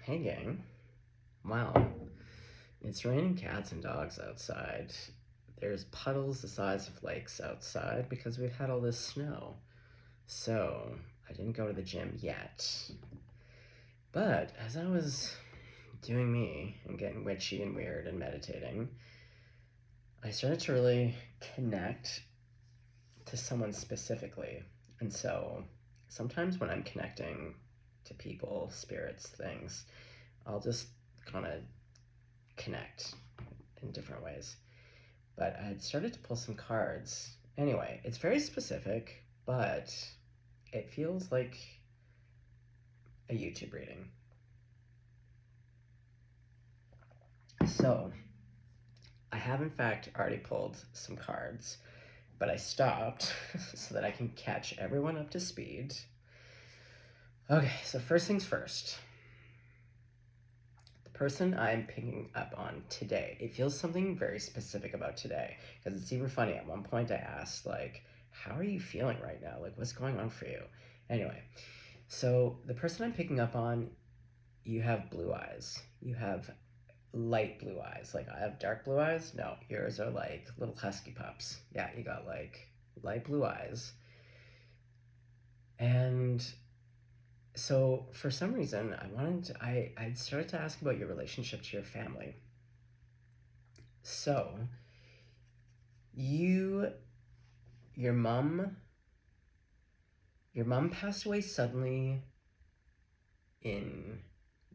Hey gang. Wow. It's raining cats and dogs outside. There's puddles the size of lakes outside because we've had all this snow. So, I didn't go to the gym yet. But as I was doing me and getting witchy and weird and meditating, I started to really connect to someone specifically. And so, sometimes when I'm connecting to people, spirits, things, I'll just kind of connect in different ways. But I had started to pull some cards. Anyway, it's very specific, but it feels like a YouTube reading. So, I have in fact already pulled some cards, but I stopped so that I can catch everyone up to speed. Okay, so first things first. The person I'm picking up on today, it feels something very specific about today. Because it's even funny, at one point I asked, like, how are you feeling right now? Like, what's going on for you? Anyway, so the person I'm picking up on, you have blue eyes. You have light blue eyes. Like, I have dark blue eyes. No, yours are like little husky pups. Yeah, you got like light blue eyes. And so for some reason, I started to ask about your relationship to your family. So, you, your mom passed away suddenly in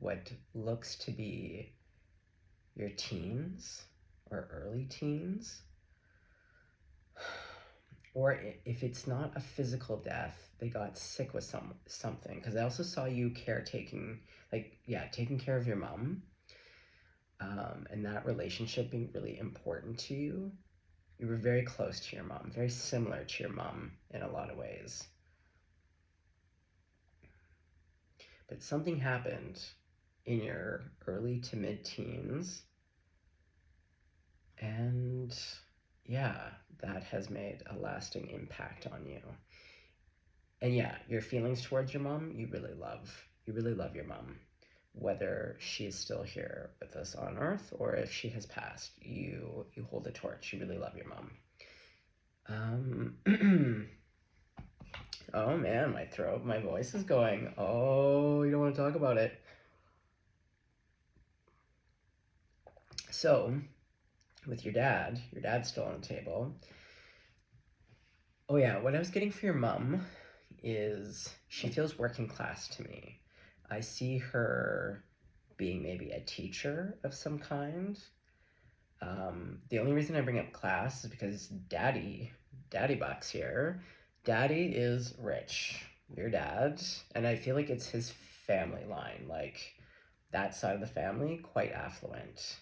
what looks to be your teens or early teens. Or if it's not a physical death, they got sick with something. Because I also saw you taking care of your mom, and that relationship being really important to you. You were very close to your mom, very similar to your mom in a lot of ways. But something happened in your early to mid-teens, and yeah, that has made a lasting impact on you. And yeah, your feelings towards your mom, you really love. You really love your mom. Whether she's still here with us on earth or if she has passed, you hold the torch. You really love your mom. Oh man, my throat, my voice is going. Oh, you don't want to talk about it. So, with your dad's still on the table. Oh yeah, what I was getting for your mom is she feels working class to me. I see her being maybe a teacher of some kind. The only reason I bring up class is because Daddy Buck's here. Daddy is rich, your dad, and I feel like it's his family line. Like, that side of the family, quite affluent.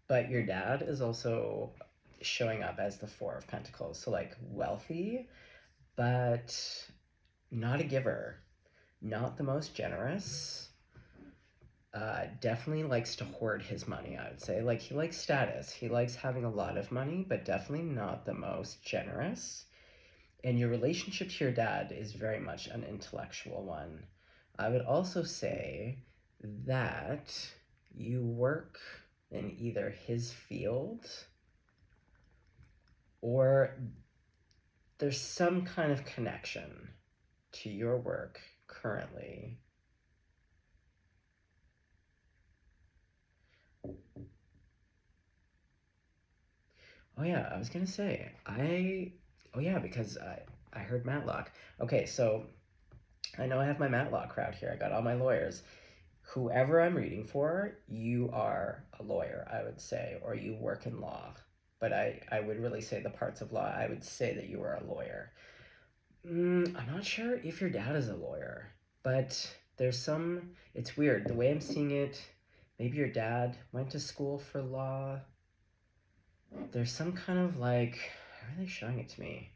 But your dad is also showing up as the Four of Pentacles. So, like, wealthy, but not a giver. Not the most generous. Definitely likes to hoard his money, I would say. Like, he likes status. He likes having a lot of money, but definitely not the most generous. And your relationship to your dad is very much an intellectual one. I would also say that you work in either his field or there's some kind of connection to your work currently. Oh yeah, I was gonna say, because I heard Matlock. Okay, so I know I have my Matlock crowd here. I got all my lawyers. Whoever I'm reading for, you are a lawyer, I would say, or you work in law. But I would really say the parts of law, I would say that you are a lawyer. I'm not sure if your dad is a lawyer, but it's weird. The way I'm seeing it, maybe your dad went to school for law. There's some kind of like, how are they showing it to me?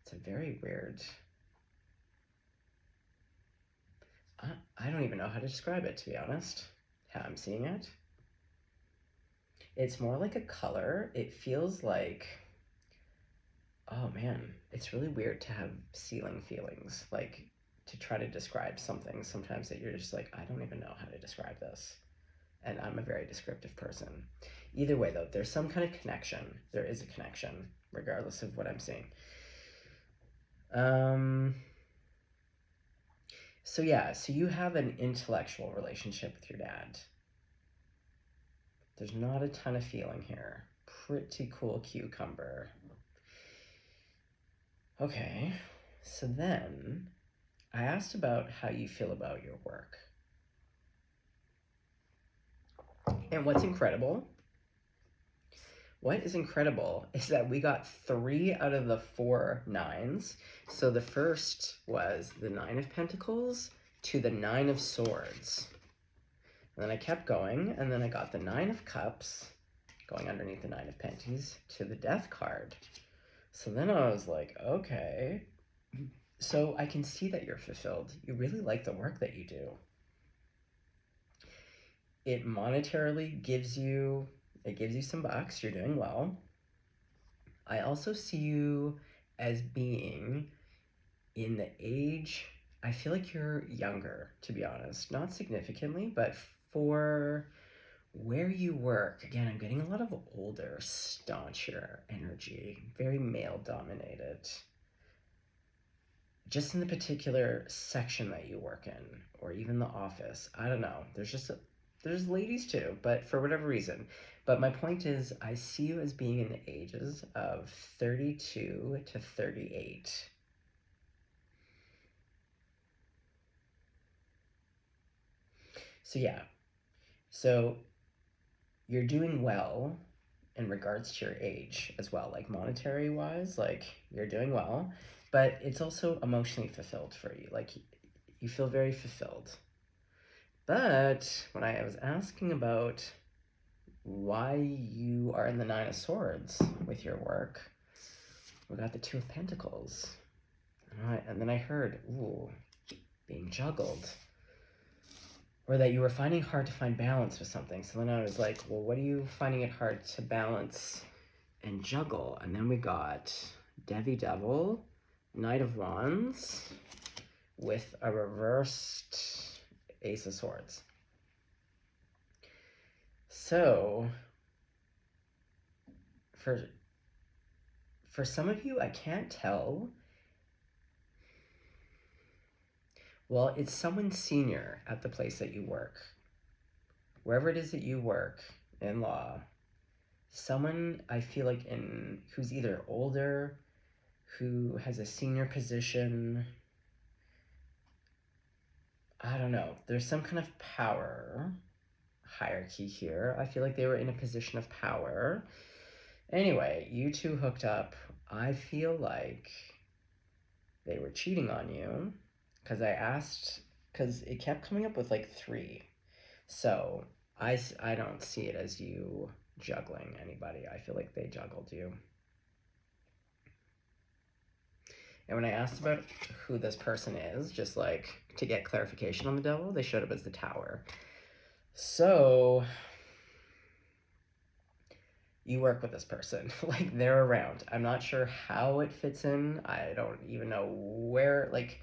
It's a very weird, I don't even know how to describe it, to be honest, how I'm seeing it. It's more like a color. It feels like, oh man, it's really weird to have ceiling feelings. Like, to try to describe something sometimes that you're just like, I don't even know how to describe this. And I'm a very descriptive person. Either way, though, there's some kind of connection. There is a connection, regardless of what I'm seeing. So yeah, so you have an intellectual relationship with your dad. There's not a ton of feeling here. Pretty cool cucumber. Okay, so then I asked about how you feel about your work. And what's incredible, what is incredible is that we got 3 out of the 4 nines. So the first was the 9 of Pentacles to the 9 of Swords. And then I kept going, and then I got the 9 of Cups going underneath the 9 of Penties to the Death card. So then I was like, okay. So I can see that you're fulfilled. You really like the work that you do. It monetarily gives you some bucks. You're doing well. I also see you as being in the age, I feel like you're younger, to be honest. Not significantly, but for where you work, again, I'm getting a lot of older, stauncher energy, very male dominated. Just in the particular section that you work in, or even the office, I don't know. There's ladies too, but for whatever reason. But my point is, I see you as being in the ages of 32 to 38. So yeah, so you're doing well in regards to your age as well, like monetary wise, like you're doing well, but it's also emotionally fulfilled for you. Like you feel very fulfilled. But when I was asking about why you are in the 9 of Swords with your work, we got the 2 of Pentacles. All right, and then I heard, ooh, being juggled. Or that you were finding hard to find balance with something. So then I was like, well, what are you finding it hard to balance and juggle? And then we got Devi Devil, Knight of Wands, with a reversed Ace of Swords. So, for some of you, I can't tell. Well, it's someone senior at the place that you work. Wherever it is that you work in law, someone I feel like who's either older, who has a senior position. I don't know. There's some kind of power hierarchy here. I feel like they were in a position of power. Anyway, you two hooked up. I feel like they were cheating on you because I asked, because it kept coming up with like 3. So I don't see it as you juggling anybody. I feel like they juggled you. And when I asked about who this person is, just like to get clarification on the devil, they showed up as the Tower. So you work with this person, like they're around. I'm not sure how it fits in. I don't even know where, like,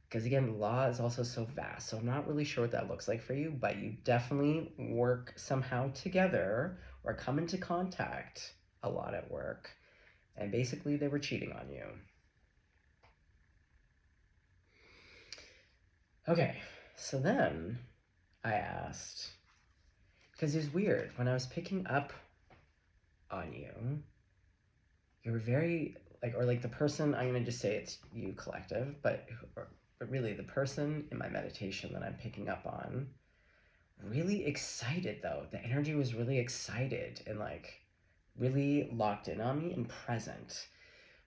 because again, law is also so vast. So I'm not really sure what that looks like for you, but you definitely work somehow together or come into contact a lot at work. And basically they were cheating on you. Okay, so then I asked, because it's weird, when I was picking up on you, you were very, like, or like the person, I'm going to just say it's you collective, but really the person in my meditation that I'm picking up on, really excited though. The energy was really excited and like really locked in on me and present.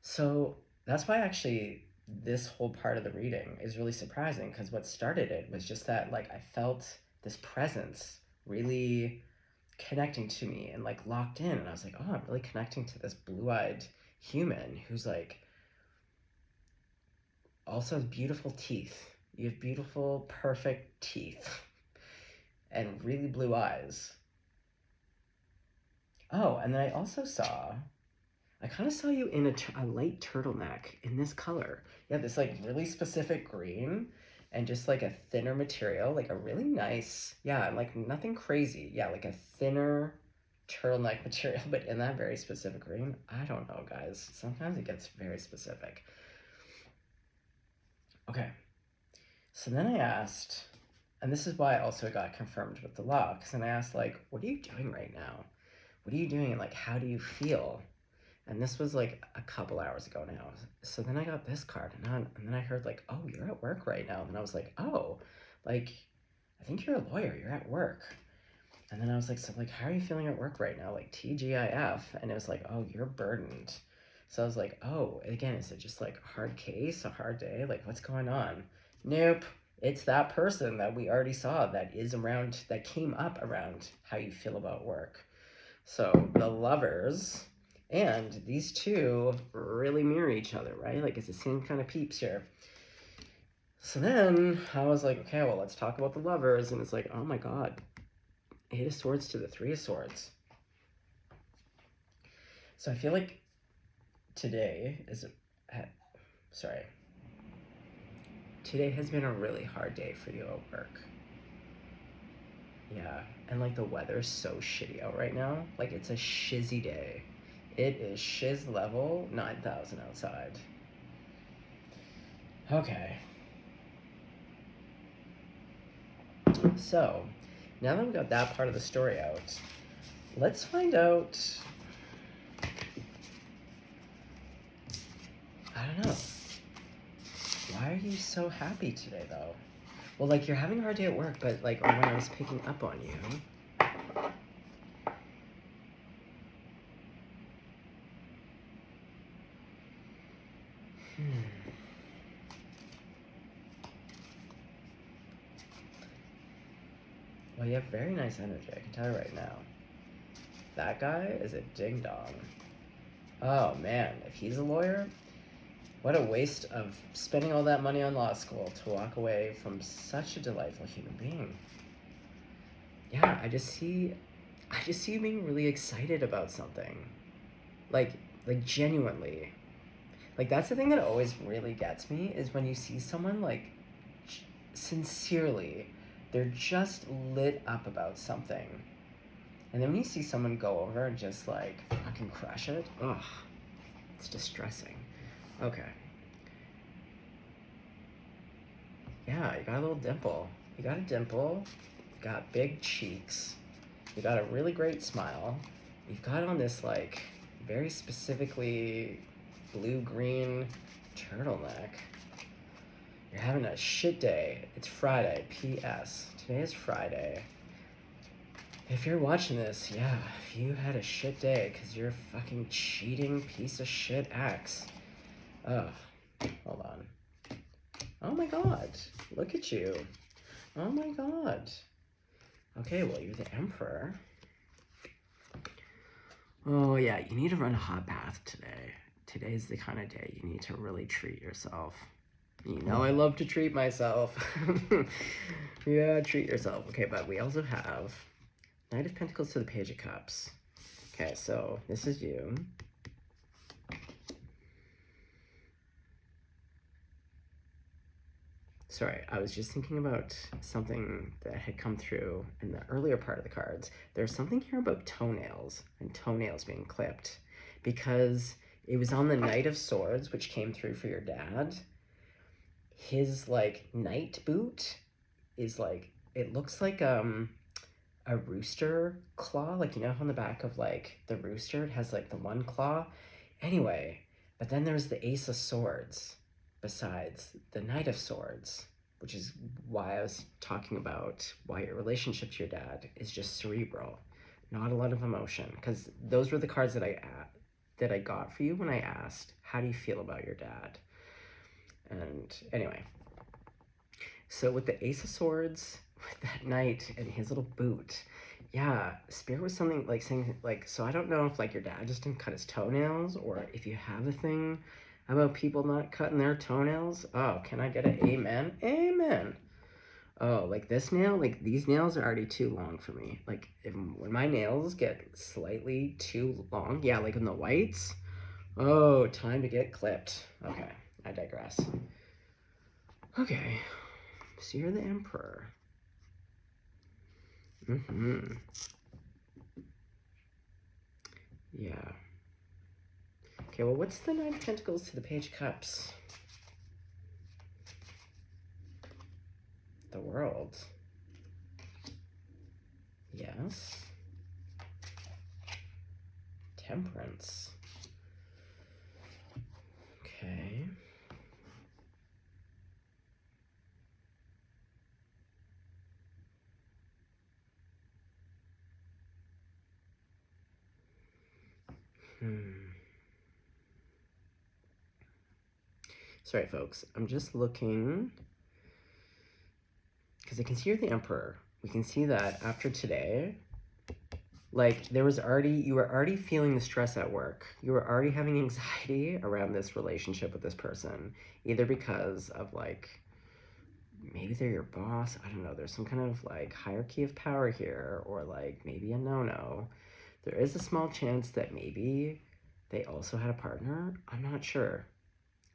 So that's why actually this whole part of the reading is really surprising, because what started it was just that like I felt this presence really connecting to me and like locked in, and I was like, oh, I'm really connecting to this blue-eyed human who's like also has beautiful teeth. You have beautiful, perfect teeth and really blue eyes. Oh, and then I also saw, I kind of saw you in a light turtleneck in this color. Yeah, this like really specific green and just like a thinner material, like a really nice, yeah, like nothing crazy. Yeah, like a thinner turtleneck material, but in that very specific green. I don't know, guys. Sometimes it gets very specific. Okay. So then I asked, and this is why I also got confirmed with the law, because then I asked, like, what are you doing right now? What are you doing? And like, how do you feel? And this was like a couple hours ago now. So then I got this card, and then I heard like, oh, you're at work right now. And I was like, oh, like, I think you're a lawyer. You're at work. And then I was like, so like, how are you feeling at work right now? Like TGIF. And it was like, oh, you're burdened. So I was like, oh, again, is it just like a hard case, a hard day? Like, what's going on? Nope. It's that person that we already saw that is around, that came up around how you feel about work. So the lovers and these two really mirror each other, right? Like it's the same kind of peeps here. So then I was like, okay, well, let's talk about the lovers. And it's like, oh my God, 8 of Swords to the 3 of Swords. So I feel like today today has been a really hard day for you at work. Yeah, and like the weather's so shitty out right now. Like it's a shizzy day. It is shiz level 9,000 outside. Okay. So, now that we've got that part of the story out, let's find out. I don't know. Why are you so happy today, though? Well, like, you're having a hard day at work, but, like, or when I was picking up on you. Well, you have very nice energy, I can tell you right now. That guy is a ding-dong. Oh, man, if he's a lawyer, what a waste of spending all that money on law school to walk away from such a delightful human being. Yeah, I just see you being really excited about something. Like genuinely. Like that's the thing that always really gets me is when you see someone like sincerely, they're just lit up about something. And then when you see someone go over and just like fucking crush it, ugh, it's distressing. Okay. Yeah, you got a little dimple. You got a dimple, you got big cheeks, you got a really great smile, you've got on this like very specifically blue-green turtleneck. You're having a shit day. It's Friday. P.S. Today is Friday. If you're watching this, yeah, if you had a shit day because you're a fucking cheating piece of shit ex. Ugh. Hold on. Oh my God. Look at you. Oh my God. Okay, well, you're the Emperor. Oh yeah, you need to run a hot bath today. Today's the kind of day you need to really treat yourself. You know I love to treat myself. Yeah, treat yourself. Okay, but we also have Knight of Pentacles to the Page of Cups. Okay, so this is you. Sorry, I was just thinking about something that had come through in the earlier part of the cards. There's something here about toenails and toenails being clipped because it was on the Knight of Swords, which came through for your dad. His like knight boot is like, it looks like a rooster claw, like, you know how on the back of like the rooster it has like the one claw. Anyway, but then there's the Ace of Swords besides the Knight of Swords, which is why I was talking about why your relationship to your dad is just cerebral, not a lot of emotion, because those were the cards that I got for you when I asked, how do you feel about your dad? And anyway, so with the Ace of Swords, with that knight and his little boot, yeah, Spirit was something like saying like, so I don't know if like your dad just didn't cut his toenails or if you have a thing about people not cutting their toenails. Oh, can I get an amen? Amen. Oh, like this nail, like these nails are already too long for me. Like when my nails get slightly too long, yeah, like in the whites, Oh, time to get clipped. Okay, I digress. Okay, so you're the Emperor. Mm-hmm. Yeah. Okay, well, what's the Nine of Pentacles to the Page of Cups? The World. Yes. Temperance. Okay. Sorry, folks. I'm just looking because I can see you're the Emperor. We can see that after today, like you were already feeling the stress at work. You were already having anxiety around this relationship with this person, either because of like maybe they're your boss. I don't know. There's some kind of like hierarchy of power here, or like maybe a no-no. There is a small chance that maybe they also had a partner. I'm not sure.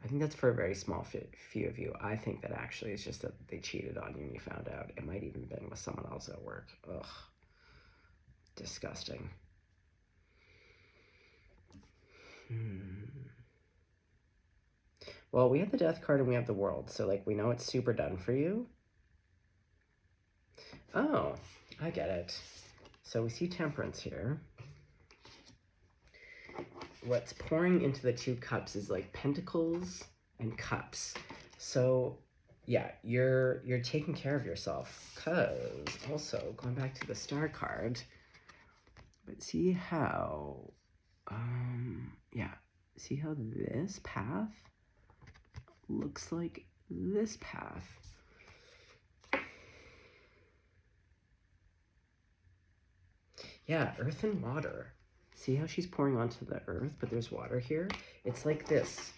I think that's for a very small few of you. I think that actually it's just that they cheated on you and you found out. It might even been with someone else at work. Ugh. Disgusting. Well, we have the Death card and we have the World. So, like, we know it's super done for you. Oh, I get it. So we see Temperance here. What's pouring into the two cups is like Pentacles and Cups. So yeah, you're taking care of yourself. Cause also going back to the Star card, but see how yeah, see how this path looks like this path. Yeah, earth and water. See how she's pouring onto the earth, but there's water here? It's like this,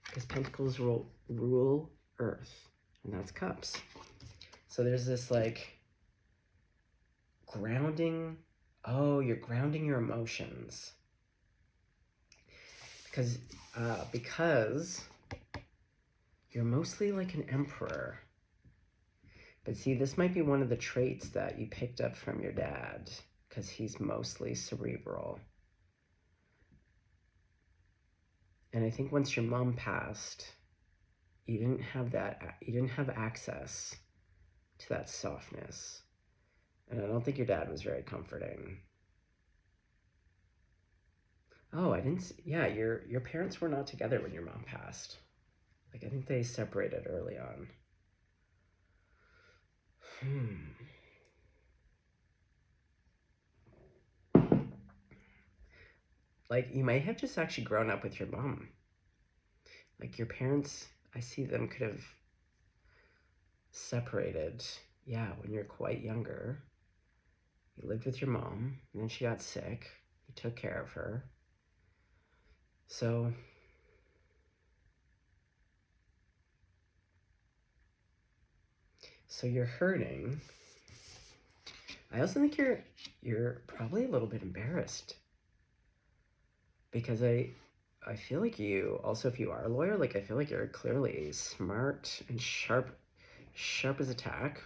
because Pentacles rule earth, and that's Cups. So there's this like grounding. Oh, you're grounding your emotions. Because you're mostly like an emperor. But see, this might be one of the traits that you picked up from your dad, because he's mostly cerebral. And I think once your mom passed, you didn't have access to that softness. And I don't think your dad was very comforting. Oh, I didn't see, yeah, your parents were not together when your mom passed. Like, I think they separated early on. Like, you might have just actually grown up with your mom. Like, your parents, I see them could have separated, yeah, when you're quite younger. You lived with your mom, and then she got sick. You took care of her. So you're hurting. I also think you're probably a little bit embarrassed, because I feel like you also, if you are a lawyer, like I feel like you're clearly smart and sharp as a tack.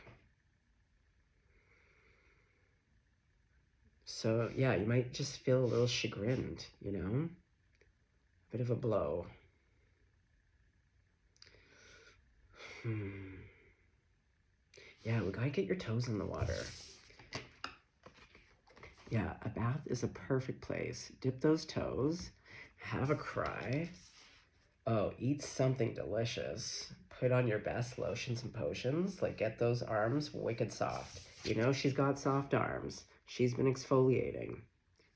So yeah, you might just feel a little chagrined, you know? A bit of a blow. Yeah, we gotta get your toes in the water. Yeah, a bath is a perfect place. Dip those toes, have a cry. Oh, eat something delicious. Put on your best lotions and potions. Like, get those arms wicked soft. You know she's got soft arms. She's been exfoliating.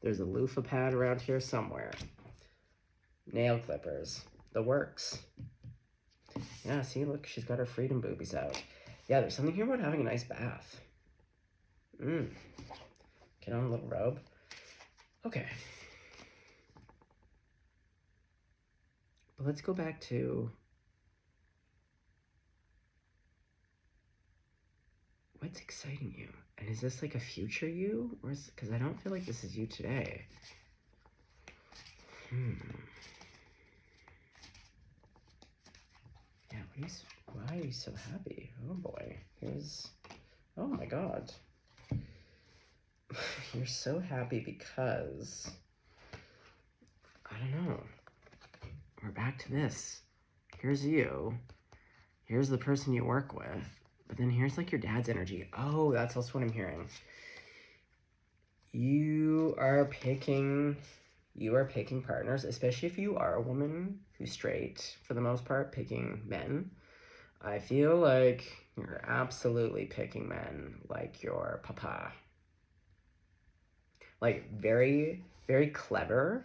There's a loofah pad around here somewhere. Nail clippers. The works. Yeah, see, look, she's got her freedom boobies out. Yeah, there's something here about having a nice bath. Get on a little robe. Okay. But let's go back to what's exciting you? And is this like a future you? Or is, because I don't feel like this is you today. Why are you so happy? Oh boy. Oh my god. You're so happy because, I don't know. We're back to this. Here's you. Here's the person you work with. But then here's like your dad's energy. Oh, that's also what I'm hearing. You are picking partners, especially if you are a woman who's straight, for the most part, picking men. I feel like you're absolutely picking men like your papa. Like, very, very clever.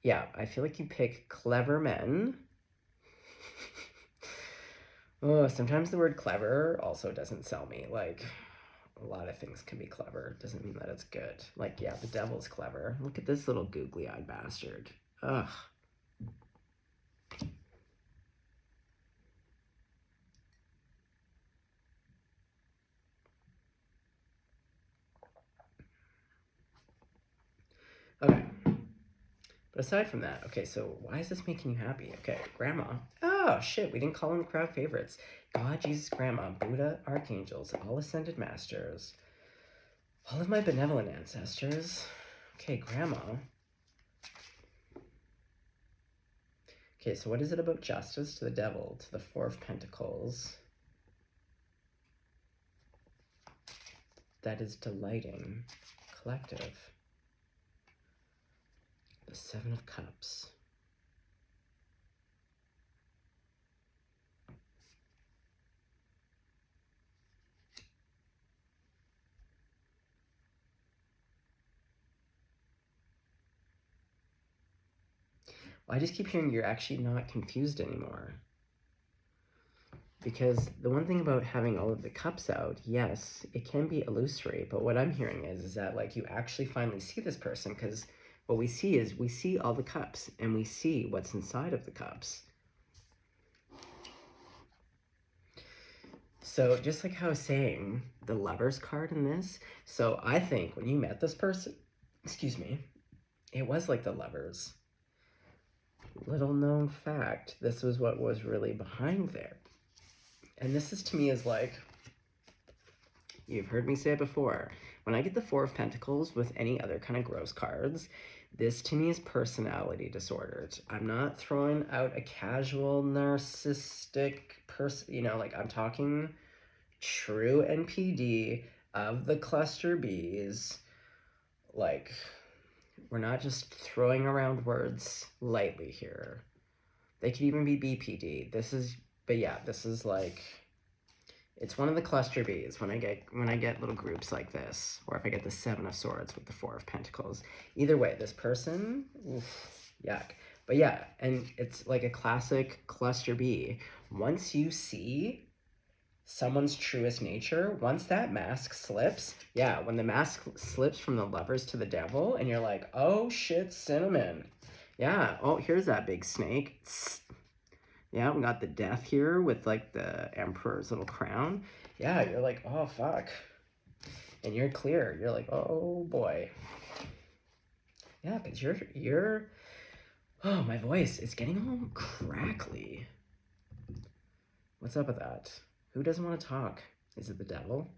Yeah, I feel like you pick clever men. Oh, sometimes the word clever also doesn't sell me. Like, a lot of things can be clever. Doesn't mean that it's good. Like, yeah, the devil's clever. Look at this little googly-eyed bastard. Ugh. Okay. But aside from that, okay, so why is this making you happy? Okay, grandma. Oh, shit, we didn't call them crowd favorites. God, Jesus, grandma, Buddha, archangels, all ascended masters, all of my benevolent ancestors. Okay, grandma. Okay, so what is it about justice to the devil, to the Four of Pentacles, that is delighting? Collective. The Seven of Cups. Well, I just keep hearing you're actually not confused anymore. Because the one thing about having all of the cups out, yes, it can be illusory, but what I'm hearing is that like you actually finally see this person, because what we see all the cups and we see what's inside of the cups. So just like how I was saying, the Lovers card in this, so I think when you met this person, excuse me, it was like the Lovers. Little known fact, this was what was really behind there. And this is to me is like, you've heard me say it before, when I get the Four of Pentacles with any other kind of gross cards, this to me is personality disordered. I'm not throwing out a casual narcissistic person, you know, like I'm talking true NPD of the cluster Bs. Like, we're not just throwing around words lightly here. They could even be BPD. But yeah, this is like, it's one of the cluster Bs when I get little groups like this, or if I get the Seven of Swords with the Four of Pentacles. Either way, this person, oof, yuck. But yeah, and it's like a classic cluster B. Once you see someone's truest nature, once that mask slips, yeah, when the mask slips from the Lovers to the Devil, and you're like, oh shit, cinnamon. Yeah, oh, here's that big snake. Yeah, we got the Death here with like the Emperor's little crown. Yeah, you're like, oh fuck. And you're clear. You're like, oh boy. Yeah, because you're oh, my voice is getting all crackly. What's up with that? Who doesn't want to talk? Is it the devil?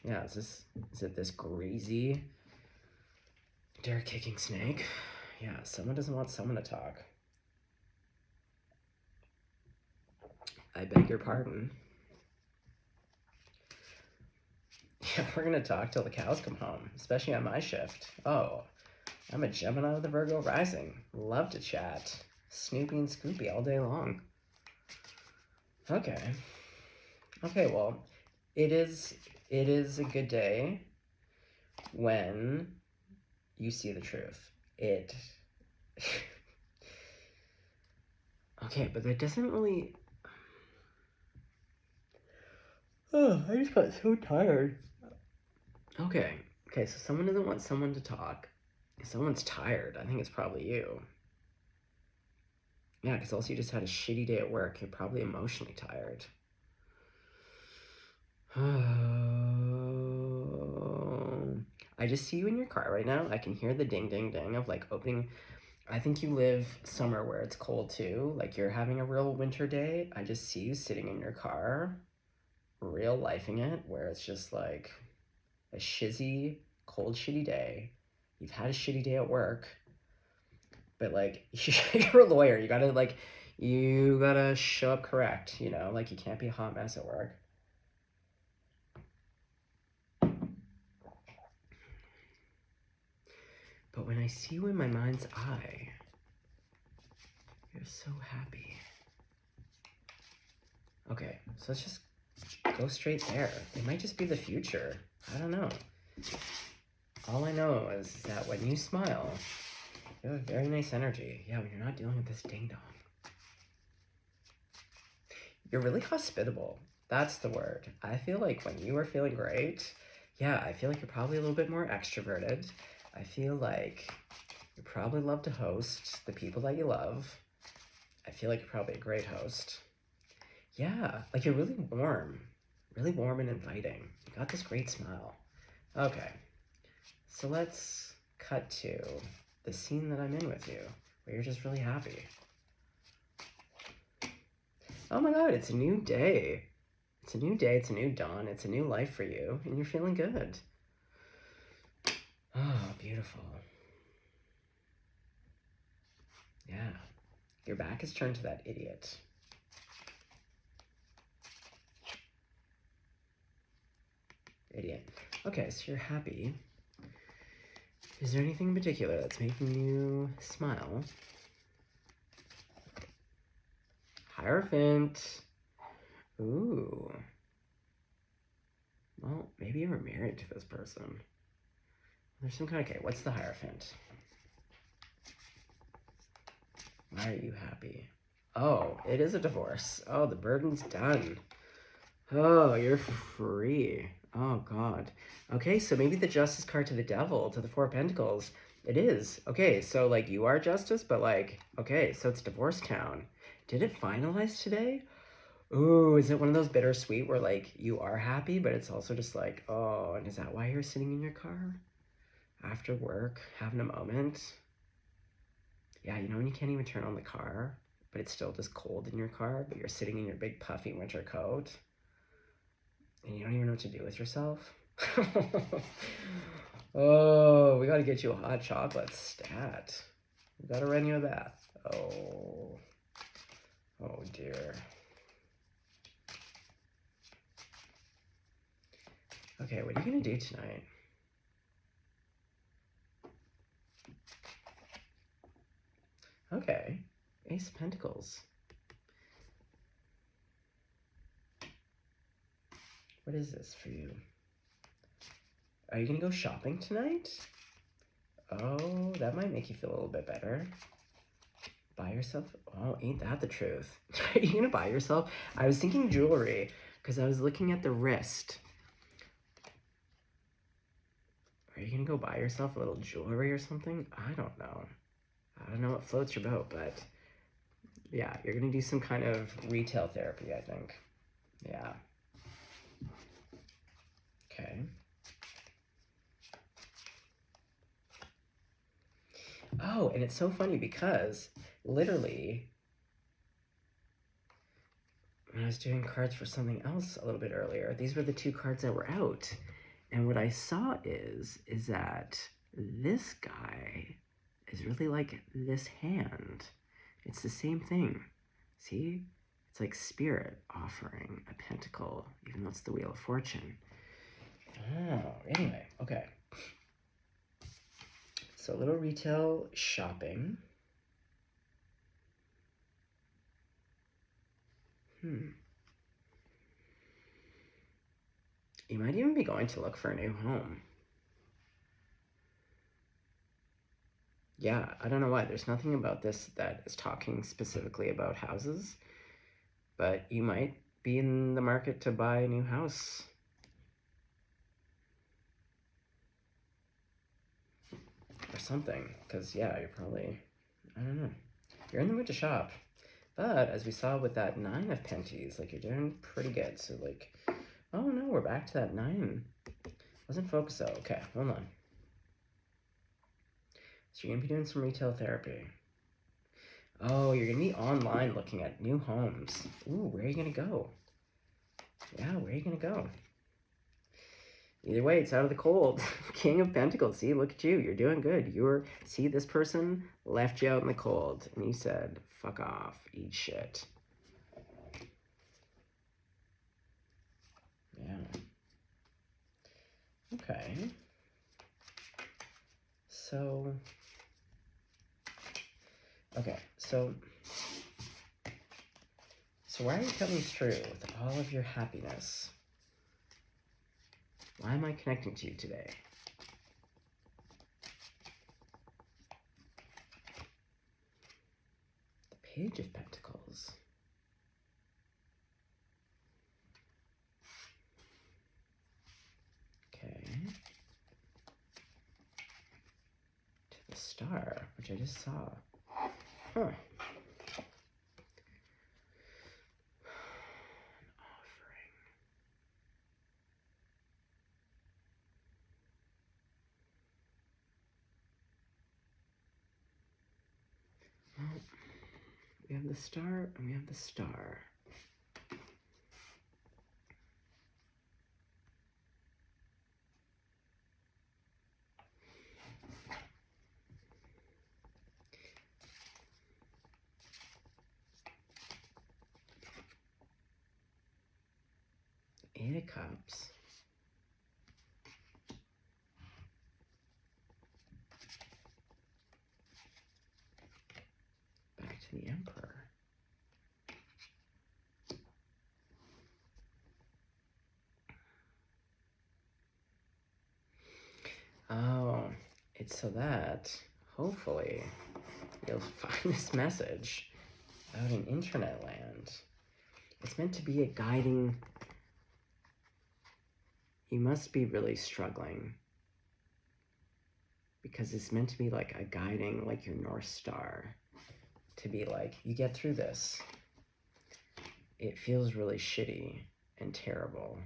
Yeah, is it this greasy dare kicking snake? Yeah, someone doesn't want someone to talk. I beg your pardon. Yeah, we're gonna talk till the cows come home, especially on my shift. Oh, I'm a Gemini of the Virgo rising. Love to chat. Snoopy and Scoopy all day long. Okay. Okay, well, it is a good day when you see the truth. Okay, but that doesn't really... Oh, I just got so tired. Okay, so someone doesn't want someone to talk. If someone's tired, I think it's probably you. Yeah, because also you just had a shitty day at work. You're probably emotionally tired. I just see you in your car right now. I can hear the ding, ding, ding of like opening I think you live somewhere where it's cold too. Like you're having a real winter day. I just see you sitting in your car, real lifing it, where it's just like a shizzy, cold, shitty day. You've had a shitty day at work, but like you're a lawyer. You gotta show up correct, you know? Like you can't be a hot mess at work. But when I see you in my mind's eye, you're so happy. Okay, so let's just go straight there. It might just be the future. I don't know. All I know is that when you smile, you have a very nice energy. Yeah, when you're not dealing with this ding-dong. You're really hospitable. That's the word. I feel like when you are feeling great, yeah, I feel like you're probably a little bit more extroverted. I feel like you probably love to host the people that you love. I feel like you're probably a great host. Yeah, like you're really warm and inviting. You got this great smile. Okay, so let's cut to the scene that I'm in with you, where you're just really happy. Oh my God, it's a new day. It's a new day, it's a new dawn, it's a new life for you, and you're feeling good. Oh, beautiful. Yeah, your back is turned to that idiot. Idiot. Okay, so you're happy. Is there anything in particular that's making you smile? Hierophant. Ooh. Well, maybe you were married to this person. There's some kind of... Okay, what's the Hierophant? Why are you happy? Oh, it is a divorce. Oh, the burden's done. Oh, you're free. Oh, God. Okay, so maybe the Justice card to the Devil, to the Four of Pentacles. It is. Okay, so, like, you are Justice, but, like, okay, so it's Divorce Town. Did it finalize today? Ooh, is it one of those bittersweet where, like, you are happy, but it's also just like, oh, and is that why you're sitting in your car? After work, having a moment? Yeah, you know when you can't even turn on the car, but it's still just cold in your car, but you're sitting in your big puffy winter coat, and you don't even know what to do with yourself? Oh, we gotta get you a hot chocolate stat. We gotta run you a bath. Oh. Oh, dear. Okay, what are you gonna do tonight? Okay, Ace of Pentacles. What is this for you? Are you gonna go shopping tonight? Oh, that might make you feel a little bit better. Buy yourself... Oh, ain't that the truth? Are you gonna buy yourself... I was thinking jewelry, because I was looking at the wrist. Are you gonna go buy yourself a little jewelry or something? I don't know. I don't know what floats your boat, but... Yeah, you're gonna do some kind of retail therapy, I think. Yeah. Okay. Oh, and it's so funny because literally when I was doing cards for something else a little bit earlier, these were the two cards that were out. And what I saw is that this guy is really like this hand. It's the same thing. See? It's like Spirit offering a pentacle, even though it's the Wheel of Fortune. Oh, anyway, okay. So a little retail shopping. You might even be going to look for a new home. Yeah, I don't know why. There's nothing about this that is talking specifically about houses, but you might be in the market to buy a new house. Or something, because yeah, you're probably, I don't know. You're in the mood to shop. But as we saw with that 9 of Penties, like you're doing pretty good. So like, oh no, we're back to that 9. Wasn't focused though. Okay, hold on. So you're going to be doing some retail therapy. Oh, you're going to be online looking at new homes. Ooh, where are you going to go? Yeah, where are you going to go? Either way, it's out of the cold. King of Pentacles. See, look at you. You're doing good. See, this person left you out in the cold. And you said, fuck off. Eat shit. Yeah. Okay. So... Okay, so why are you coming through with all of your happiness? Why am I connecting to you today? The Page of Pentacles. Okay. To the Star, which I just saw. Huh. An offering. Well, we have the Star and we have the Star. Eight of Cups. Back to the Emperor. Oh, it's so that, hopefully, you'll find this message out in internet land. It's meant to be a guiding... You must be really struggling. Because it's meant to be like a guiding, like your North Star. To be like, you get through this. It feels really shitty and terrible.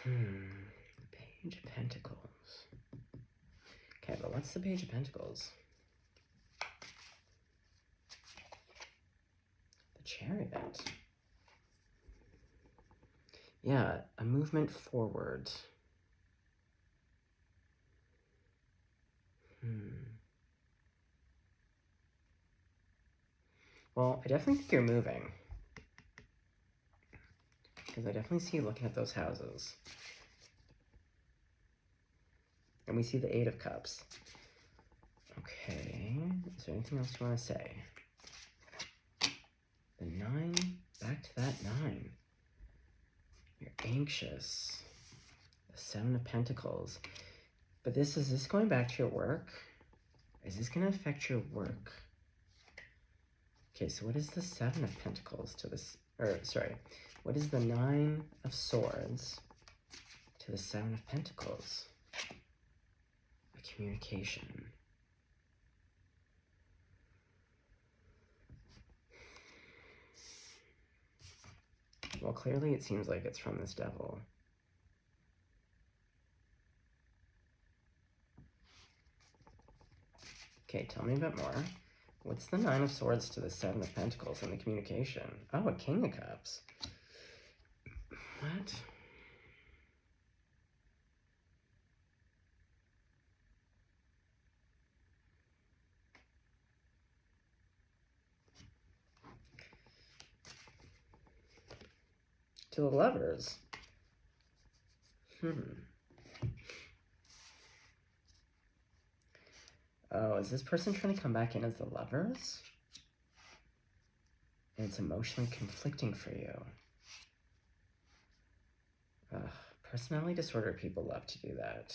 The Page of Pentacles. Okay, but what's the Page of Pentacles? The Chariot. Yeah, a movement forward. Well, I definitely think you're moving. Because I definitely see you looking at those houses. And we see the Eight of Cups. Okay, is there anything else you want to say? The 9, back to that 9. You're anxious. The 7 of Pentacles. But is this going back to your work? Is this going to affect your work? Okay, so what is the 7 of Pentacles to this, or sorry, what is the 9 of Swords to the 7 of Pentacles? A communication. Well, clearly it seems like it's from this devil. Okay, tell me a bit more. What's the 9 of Swords to the 7 of Pentacles in the communication? Oh, a King of Cups. What? To the Lovers. Oh, is this person trying to come back in as the Lovers? And it's emotionally conflicting for you. Ugh, personality disorder people love to do that.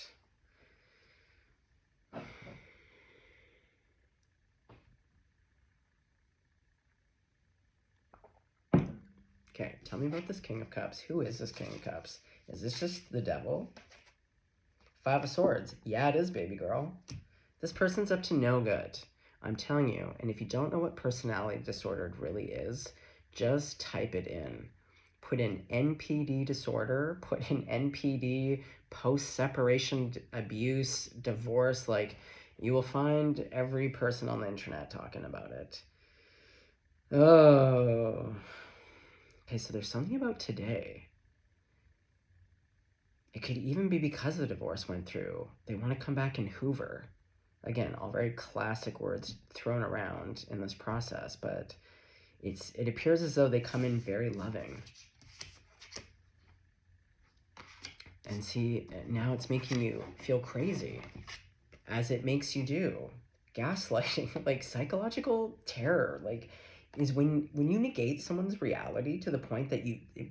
Okay, tell me about this King of Cups. Who is this King of Cups? Is this just the devil? 5 of Swords. Yeah, it is, baby girl. This person's up to no good. I'm telling you. And if you don't know what personality disorder really is, just type it in. put in NPD disorder, put in NPD, post-separation abuse, divorce. Like, you will find every person on the internet talking about it. Oh. Okay, so there's something about today. It could even be because the divorce went through. They want to come back and hoover. Again, all very classic words thrown around in this process, but it appears as though they come in very loving. And see, now it's making you feel crazy, as it makes you do. Gaslighting, like psychological terror, like is when you negate someone's reality to the point that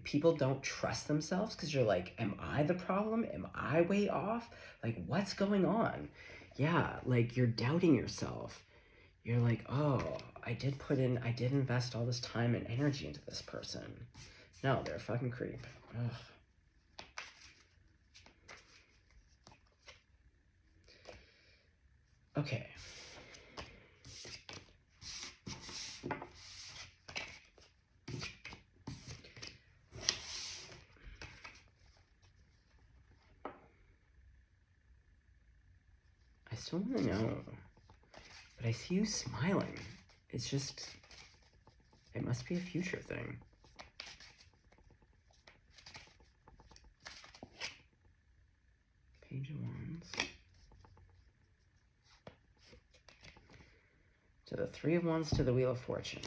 people don't trust themselves because you're like, am I the problem? Am I way off? Like, what's going on? Yeah, like you're doubting yourself. You're like, oh, I did invest all this time and energy into this person. No, they're a fucking creep. Ugh. Okay. I still want to know, but I see you smiling. It's just, it must be a future thing. Page of Wands. To the Three of Wands to the Wheel of Fortune.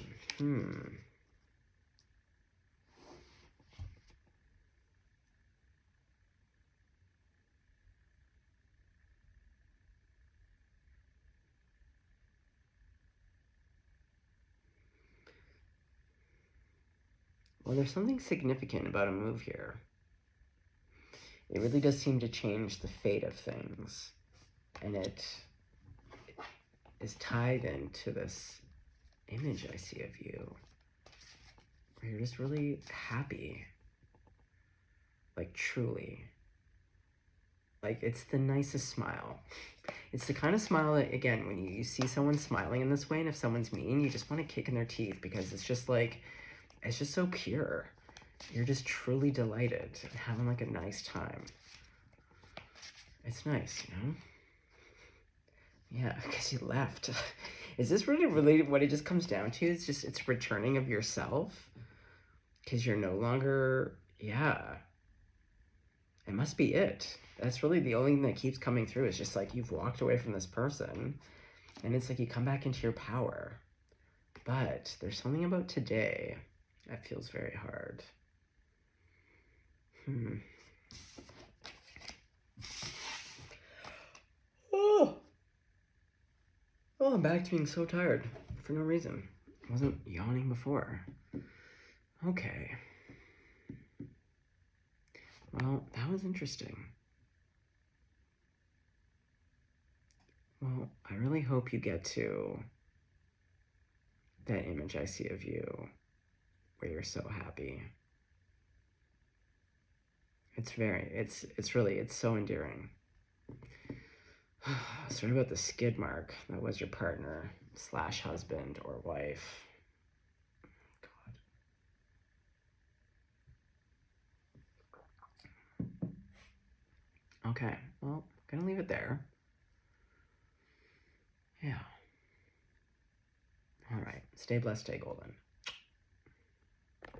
Well, there's something significant about a move here. It really does seem to change the fate of things. And it is tied into this image I see of you, where you're just really happy. Like, truly. Like, it's the nicest smile. It's the kind of smile that, again, when you see someone smiling in this way, and if someone's mean, you just want to kick in their teeth, because it's just like, it's just so pure. You're just truly delighted and having like a nice time. It's nice, you know? Yeah, because you left. Is this really what it just comes down to? It's just, it's returning of yourself? Because you're no longer, yeah. It must be it. That's really the only thing that keeps coming through, is just like you've walked away from this person, and it's like you come back into your power. But there's something about today that feels very hard. Oh, I'm back to being so tired for no reason. I wasn't yawning before. Okay. Well, that was interesting. Well, I really hope you get to that image I see of you where you're so happy. It's so endearing. Sorry about the skid mark. That was your partner / husband or wife. God. Okay, well, I'm gonna leave it there. Yeah. All right, stay blessed, stay golden.